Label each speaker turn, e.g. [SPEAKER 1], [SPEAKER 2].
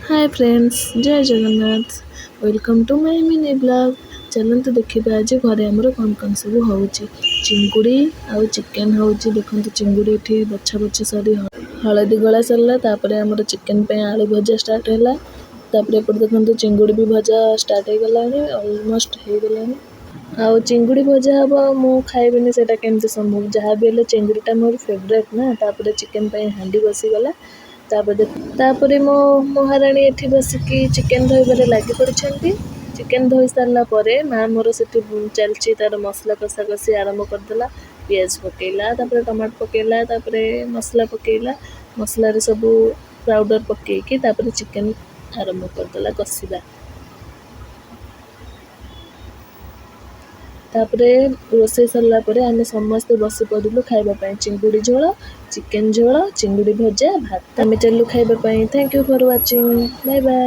[SPEAKER 1] हाय friends, जय Jagannath. Welcome to my mini blog. चलते देखिए आज घरे आमर कौन कौन सब हो चिंगुड़ी आउ चिकेन हो। देखो चिंगुड़ी ये बछा बछी सरी हलदी गला सरला आमर चिकेन पे आलू भजा स्टार्ट है। देखो चिंगुड़ी भी भजा स्टार्ट हो गला ऑलमोस्ट हो गला। आउ चिंगुड़ी भजा हम मु खाइबेनि से केमती संभव जहाँ भी चिंगुड़ीटा मोर फेवरेट ना। चिकेन पे हांडी बसी गला तापर मो महाराणी एठी बसिकी चिकेन धोइबारे लागी पड़छंती। चिकेन धोई सारला परे माँ मोर सेठी चलची तार मसला कषा कषी आरंभ करदेला। पियाज पकेला तापर टमाटो पकेला तापर मसला पकेला। मसला रे सब पाउडर पकेकी तापर चिकेन आरंभ करदेला कषिबा। तापरे रोषे सरला परे आमे समस्ते बसी पड़िलु खाइबा पई। चिंगुड़ी झोल, चिकेन झोल, चिंगुड़ी भजा, भात। आमे चलु खाइबा पई। Thank you for watching. Bye bye.